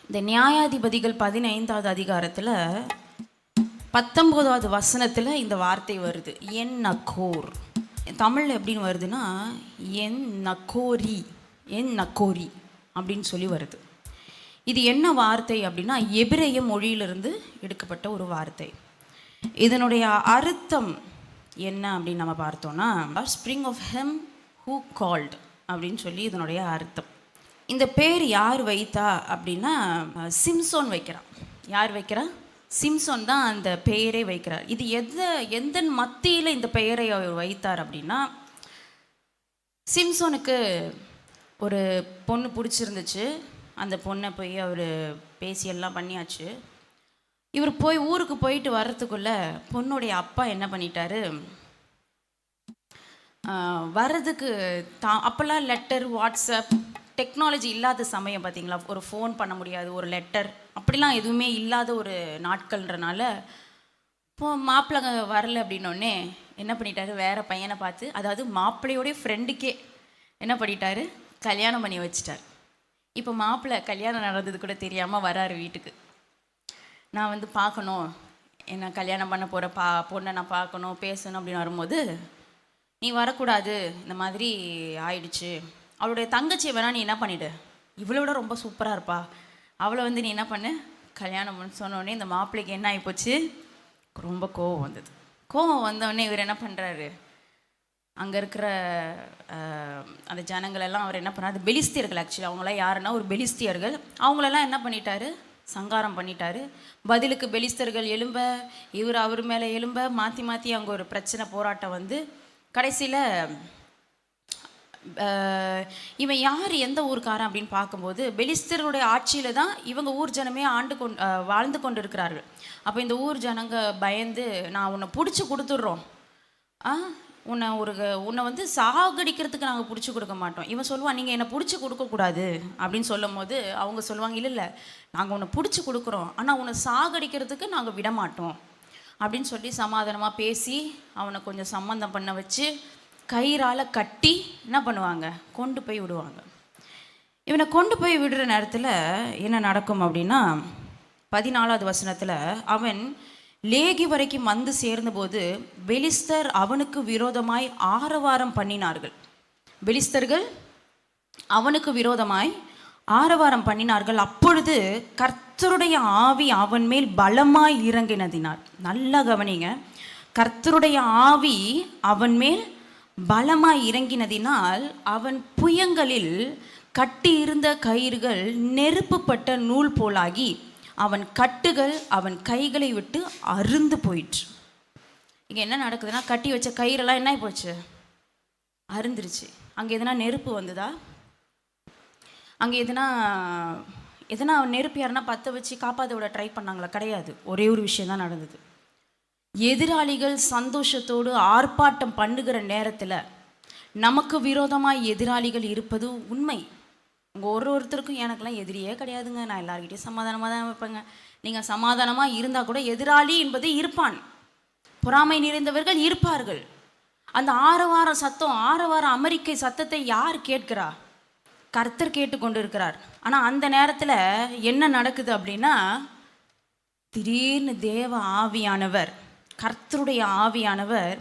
இந்த நியாயாதிபதிகள் 15வது அதிகாரத்தில் 19வது வசனத்தில் இந்த வார்த்தை வருது. என் நக்கோர். தமிழில் எப்படின்னு வருதுன்னா என் நக்கோரி, என் நக்கோரி அப்படின்னு சொல்லி வருது. இது என்ன வார்த்தை அப்படின்னா எபிரேய மொழியிலிருந்து எடுக்கப்பட்ட ஒரு வார்த்தை. இதனுடைய அர்த்தம் என்ன அப்படின்னு நம்ம பார்த்தோன்னா ஸ்ப்ரிங் ஆஃப் ஹெம் ஹூ கால்ட் அப்படின்னு சொல்லி இதனுடைய அர்த்தம். இந்த பேர் யார் வைத்தா அப்படின்னா சிம்சோன் வைக்கிறான். யார் வைக்கிறா? சிம்சோன் தான் அந்த பெயரை வைக்கிறார். இது எந்த மத்தியில் இந்த பெயரை அவர் வைத்தார் அப்படின்னா, சிம்சோனுக்கு ஒரு பொண்ணு பிடிச்சிருந்துச்சு. அந்த பொண்ணை போய் அவர் பேசி எல்லாம் பண்ணியாச்சு. இவர் போய் ஊருக்கு போயிட்டு வர்றதுக்குள்ள பொண்ணுடைய அப்பா என்ன பண்ணிட்டாரு, வர்றதுக்கு அப்போல்லாம் லெட்டர், வாட்ஸ்அப் டெக்னாலஜி இல்லாத சமயம் பார்த்தீங்களா, ஒரு ஃபோன் பண்ண முடியாது, ஒரு லெட்டர் அப்படிலாம் எதுவுமே இல்லாத ஒரு நாட்கள்ன்றனால இப்போ மாப்பிள்ளை வரலை அப்படின்னோடனே என்ன பண்ணிட்டாரு, வேறு பையனை பார்த்து, அதாவது மாப்பிள்ளையோடைய ஃப்ரெண்டுக்கே என்ன பண்ணிட்டாரு, கல்யாணம் பண்ணி வச்சிட்டார். இப்போ மாப்பிள்ளை கல்யாணம் நடந்தது கூட தெரியாமல் வராரு வீட்டுக்கு. நான் வந்து பார்க்கணும், என்ன கல்யாணம் பண்ண போகிற பொண்ணை நான் பார்க்கணும், பேசணும் அப்படின்னு வரும்போது, நீ வரக்கூடாது, இந்த மாதிரி ஆயிடுச்சு, அவளுடைய தங்கச்சியை வேணா நீ என்ன பண்ணிவிடு, இவளோட ரொம்ப சூப்பராக இருப்பா, அவளை வந்து நீ என்ன பண்ணு கல்யாணம் பண்ணு சொன்னோடனே இந்த மாப்பிள்ளைக்கு என்ன ஆகிப்போச்சு, ரொம்ப கோவம் வந்தது. கோவம் வந்தோடனே இவர் என்ன பண்ணுறாரு, அங்கே இருக்கிற அந்த ஜனங்களெல்லாம் அவர் என்ன பண்ணார், அது பெலிஸ்தியர்கள், ஆக்சுவலி அவங்களாம் யாருன்னா ஒரு பெலிஸ்தியர்கள், அவங்களெல்லாம் என்ன பண்ணிட்டாரு, சங்காரம் பண்ணிட்டாரு. பதிலுக்கு பெலிஸ்தர்கள் எழும்ப, இவர் அவர் மேலே எழும்ப, மாற்றி மாற்றி அங்கே ஒரு பிரச்சனை, போராட்டம் வந்து கடைசியில் இவன் யார், எந்த ஊருக்காரன் அப்படின்னு பார்க்கும்போது பெலிஸ்தருடைய ஆட்சியில் தான் இவங்க ஊர் ஜனமே வாழ்ந்து கொண்டு இருக்கிறார்கள். அப்போ இந்த ஊர் ஜனங்க பயந்து, நான் உன்னை பிடிச்சி கொடுத்துட்றோம், உன்னை வந்து சாகடிக்கிறதுக்கு நாங்கள் பிடிச்சி கொடுக்க மாட்டோம். இவன் சொல்லுவான், நீங்கள் என்னை பிடிச்சி கொடுக்கக்கூடாது அப்படின்னு சொல்லும் போது அவங்க சொல்லுவாங்க, இல்லை நாங்கள் உன்னை பிடிச்சி கொடுக்குறோம், ஆனால் உன்னை சாகடிக்கிறதுக்கு நாங்கள் விட மாட்டோம் அப்படின்னு சொல்லி சமாதானமாக பேசி அவனை கொஞ்சம் சம்மந்தம் பண்ண வச்சு கயிறால் கட்டி என்ன பண்ணுவாங்க, கொண்டு போய் விடுவாங்க. இவனை கொண்டு போய் விடுற நேரத்தில் என்ன நடக்கும் அப்படின்னா 14வது வசனத்தில், அவன் லேகி வரைக்கும் வந்து சேர்ந்தபோது பெலிஸ்தர் அவனுக்கு விரோதமாய் ஆரவாரம் பண்ணினார்கள். பெலிஸ்தர்கள் அவனுக்கு விரோதமாய் ஆரவாரம் பண்ணினார்கள். அப்பொழுது கர்த்தருடைய ஆவி அவன் மேல் பலமாய் இறங்கினதினார். நல்லா கவனிங்க, கர்த்தருடைய ஆவி அவன் மேல் பலமாய் இறங்கினதினால் அவன் புயங்களில் கட்டியிருந்த கயிறுகள் நெருப்புப்பட்ட நூல் போலாகி அவன் கட்டுகள் அவன் கைகளை விட்டு அருந்து போயிற்று. இங்கே என்ன நடக்குதுன்னா, கட்டி வச்ச கயிறெல்லாம் என்ன போச்சு, அருந்துருச்சு. அங்கே எதனா நெருப்பு வந்ததா, அங்கே எதனா நெருப்பு யாருன்னா பற்ற வச்சு காப்பாற்ற விட ட்ரை பண்ணாங்களா? கிடையாது. ஒரே ஒரு விஷயம் தான் நடந்தது. எதிராளிகள் சந்தோஷத்தோடு ஆர்ப்பாட்டம் பண்ணுகிற நேரத்தில் நமக்கு விரோதமாக எதிராளிகள் இருப்பது உண்மை. உங்கள் ஒருத்தருக்கும் எனக்கெல்லாம் எதிரியே கிடையாதுங்க, நான் எல்லாருக்கிட்டையும் சமாதானமாக தான் வைப்பேங்க. நீங்கள் சமாதானமாக இருந்தால் கூட எதிராளி என்பது இருப்பான், பொறாமை நிறைந்தவர்கள் இருப்பார்கள். அந்த ஆரவார அமெரிக்க சத்தத்தை யார் கேட்கிறா? கர்த்தர் கேட்டு கொண்டு இருக்கிறார். ஆனால் அந்த நேரத்தில் என்ன நடக்குது அப்படின்னா, திடீர்னு தேவ ஆவியானவர், கர்த்தருடைய ஆவியானவர்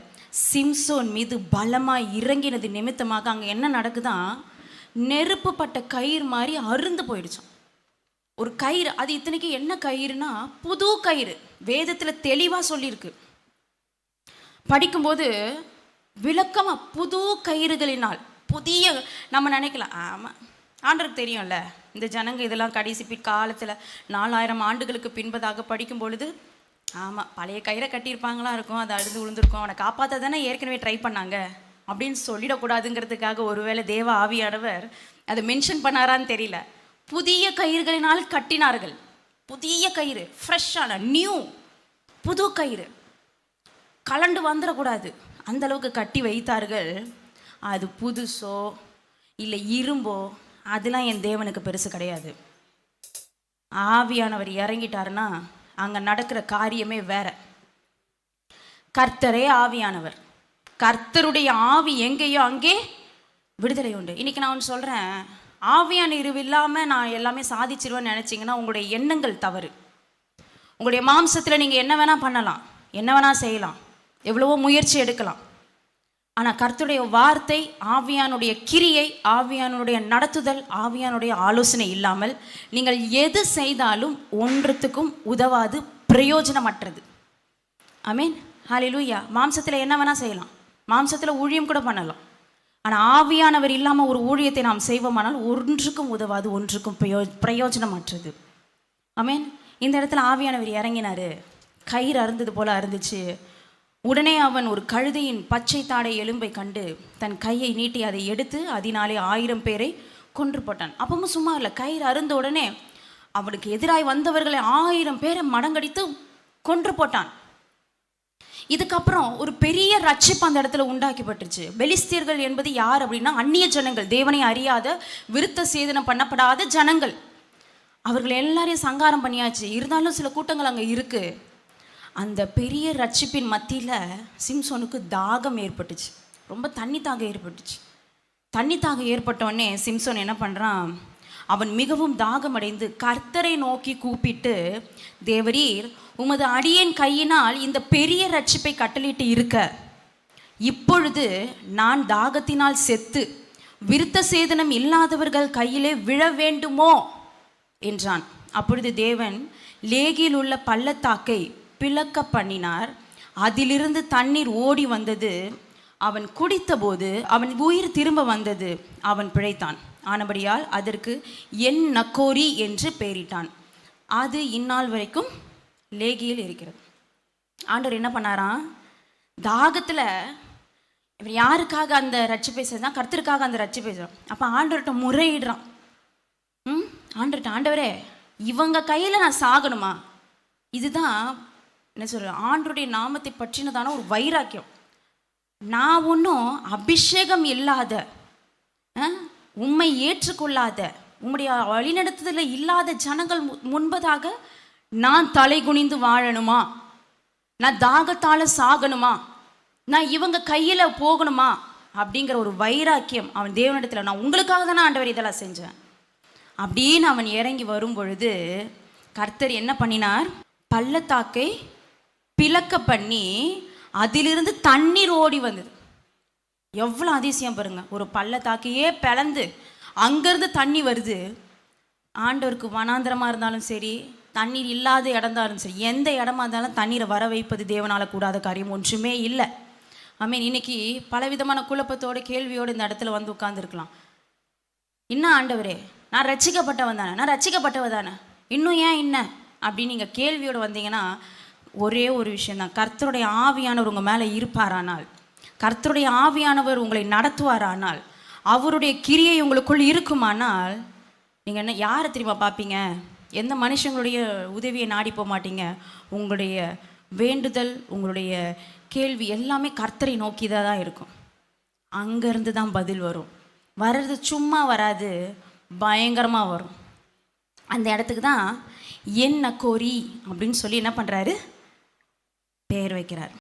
சிம்சோன் மீது பலமாக இறங்கினது நிமித்தமாக அங்கே என்ன நடக்குதான், நெருப்பு பட்ட கயிறு மாதிரி அருந்து போயிடுச்சான். ஒரு கயிறு, அது இத்தனைக்கு என்ன கயிறுனா புது கயிறு. வேதத்தில் தெளிவாக சொல்லியிருக்கு. படிக்கும்போது விளக்கமாக புது கயிறுகளினால் புதிய, நம்ம நினைக்கலாம், ஆமாம் ஆண்டருக்கு தெரியும்ல, இந்த ஜனங்க இதெல்லாம் கடைசி காலத்தில் 4000 ஆண்டுகளுக்கு பின்பதாக படிக்கும் பொழுது, ஆமாம் பழைய கயிறை கட்டியிருப்பாங்களா இருக்கும், அது அழுது விழுந்திருக்கும், அவனை காப்பாற்ற தானே ஏற்கனவே ட்ரை பண்ணாங்க அப்படின்னு சொல்லிடக்கூடாதுங்கிறதுக்காக ஒருவேளை தேவ ஆவியானவர் அதை மென்ஷன் பண்ணாரான்னு தெரியல. புதிய கயிறுகளினால் கட்டினார்கள். புதிய கயிறு, ஃப்ரெஷ்ஷான நியூ புது கயிறு, கலண்டு வந்துடக்கூடாது அந்த அளவுக்கு கட்டி வைத்தார்கள். அது புதுசோ இல்லை இரும்போ அதெல்லாம் என் தேவனுக்கு பெருசு கிடையாது. ஆவியானவர் இறங்கிட்டாருன்னா அங்கே நடக்கிற காரியமே வேற. கர்த்தரே ஆவியானவர், கர்த்தருடைய ஆவி எங்கேயோ அங்கே விடுதலை உண்டு. இன்றைக்கி நான் ஒன்று சொல்கிறேன், ஆவியான நிறைவு இல்லாமல் நான் எல்லாமே சாதிச்சிருவேன்னு நினச்சிங்கன்னா உங்களுடைய எண்ணங்கள் தவறு. உங்களுடைய மாம்சத்தில் நீங்கள் என்ன வேணால் பண்ணலாம், என்ன வேணால் செய்யலாம், எவ்வளவோ முயற்சி எடுக்கலாம். ஆனால் கர்த்தருடைய வார்த்தை, ஆவியானுடைய கிரியை, ஆவியானுடைய நடத்துதல், ஆவியானுடைய ஆலோசனை இல்லாமல் நீங்கள் எது செய்தாலும் ஒன்றுத்துக்கும் உதவாது, பிரயோஜனமற்றது. ஆமீன், ஹல்லேலூயா. மாம்சத்தில் என்ன வேணால் செய்யலாம், மாம்சத்தில் ஊழியம் கூட பண்ணலாம். ஆனால் ஆவியானவர் இல்லாமல் ஒரு ஊழியத்தை நாம் செய்வோமானால் ஒன்றுக்கும் உதவாது, ஒன்றுக்கும் பிரயோஜனமற்றது. ஆமீன். இந்த இடத்துல ஆவியானவர் இறங்கினார். கயிறு அருந்தது போல அருந்துச்சு. உடனே அவன் ஒரு கழுதையின் பச்சை தாடை எலும்பை கண்டு தன் கையை நீட்டி அதை எடுத்து அதனாலே 1000 பேரை கொன்று போட்டான். அப்பவும் சும்மா இல்லை, கயிறு அருந்த உடனே அவனுக்கு எதிராய் வந்தவர்களை 1000 பேரை மடங்கடித்து கொன்று போட்டான். இதுக்கப்புறம் ஒரு பெரிய ரட்சிப்பு அந்த இடத்துல உண்டாக்கப்பட்டுருச்சு. பெலிஸ்தியர்கள் என்பது யார் அப்படின்னா அந்நிய ஜனங்கள், தேவனை அறியாத, விருத்த சேதனம் பண்ணப்படாத ஜனங்கள். அவர்கள் எல்லாரையும் சங்காரம் பண்ணியாச்சு. இருந்தாலும் சில கூட்டங்கள் அங்கே இருக்குது. அந்த பெரிய ரட்சிப்பின் மத்தியில் சிம்சோனுக்கு தாகம் ஏற்பட்டுச்சு. ரொம்ப தண்ணி தாகம் ஏற்பட்டுச்சு. தண்ணி தாகம் ஏற்பட்டோடனே சிம்சோன் என்ன பண்ணுறான், அவன் மிகவும் தாகமடைந்து கர்த்தரை நோக்கி கூப்பிட்டு, தேவரீர் உமது அடியேன் கையினால் இந்த பெரிய ரட்சிப்பை கட்டளிட்டு இருக்க, இப்பொழுது நான் தாகத்தினால் செத்து விருத்த சேதனம் இல்லாதவர்கள் கையிலே விழ வேண்டுமோ என்றான். அப்பொழுது தேவன் லேகியில் உள்ள பள்ளத்தாக்கை பிளக்க பண்ணினார். அதிலிருந்து தண்ணீர் ஓடி வந்தது. அவன் குடித்தபோது அவன் உயிர் திரும்ப வந்தது. அவன் பிழைத்தான். ஆனபடியால் அதற்கு என் நக்கோரி என்று பெயரிட்டான். அது இந்நாள் வரைக்கும் லேகியில் இருக்கிறது. ஆண்டவர் என்ன பண்ணாராம், தாகத்தில் இவர் யாருக்காக அந்த ரட்சிப்பை செய்தான், கர்த்தருக்காக அந்த ரட்சிப்பை செய்தான். அப்போ ஆண்டவர்கிட்ட முறையிடுறான். ஆண்டவர்கிட்ட, ஆண்டவரே இவங்க கையில் நான் சாகணுமா? இதுதான் என்ன சொல்கிறேன், ஆண்டவருடைய நாமத்தை பற்றினதான ஒரு வைராக்கியம். நான் ஒன்றும் அபிஷேகம் இல்லாத, உம்மை ஏற்றுக்கொள்ளாத, உம்முடைய வழிநடத்துதலில் இல்லாத ஜனங்கள் முன்பதாக நான் தலை குனிந்து வாழணுமா? நான் தாகத்தால் சாகணுமா? நான் இவங்க கையில் போகணுமா? அப்படிங்கிற ஒரு வைராக்கியம் அவன் தேவனிடத்தில், நான் உங்களுக்காக தானே ஆண்டவர் இதெல்லாம் செஞ்சேன் அப்படின்னு அவன் இறங்கி வரும் பொழுது கர்த்தர் என்ன பண்ணினார், பள்ளத்தாக்கை பிளக்க பண்ணி அதிலிருந்து தண்ணீர் ஓடி வந்தது. எவ்வளோ அதிசயம் பாருங்க, ஒரு பள்ளத்தாக்கையே பிளந்து அங்கேருந்து தண்ணி வருது. ஆண்டவருக்கு வனாந்திரமாக இருந்தாலும் சரி, தண்ணீர் இல்லாத இடம்தாலும் சரி, எந்த இடமா இருந்தாலும் தண்ணீரை வர வைப்பது தேவனால் கூடாத காரியம் ஒன்றுமே இல்லை. மீன் இன்னைக்கு பலவிதமான குழப்பத்தோட கேள்வியோடு இந்த இடத்துல வந்து உட்கார்ந்துருக்கலாம். என்ன ஆண்டவரே, நான் ரட்சிக்கப்பட்டவன் தானே, நான் ரட்சிக்கப்பட்டவ தானே, இன்னும் ஏன் என்ன அப்படின்னு நீங்கள் கேள்வியோடு வந்தீங்கன்னா ஒரே ஒரு விஷயந்தான், கர்த்தருடைய ஆவியானவர் உங்கள் மேலே இருப்பாரானால், கர்த்தருடைய ஆவியானவர் உங்களை நடத்துவாரானால், அவருடைய கிரியை உங்களுக்குள் இருக்குமானால் நீங்கள் என்ன யாரை தெரியுமா பார்ப்பீங்க? எந்த மனுஷங்களுடைய உதவியை நாடி போக மாட்டீங்க. உங்களுடைய வேண்டுதல், உங்களுடைய கேள்வி எல்லாமே கர்த்தரை நோக்கி தான் இருக்கும். அங்கேருந்து தான் பதில் வரும். வர்றது சும்மா வராது, பயங்கரமாக வரும். அந்த இடத்துக்கு தான் என் நக்கோரி அப்படின்னு சொல்லி என்ன பண்ணுறாரு, பெயர் வைக்கிறார்.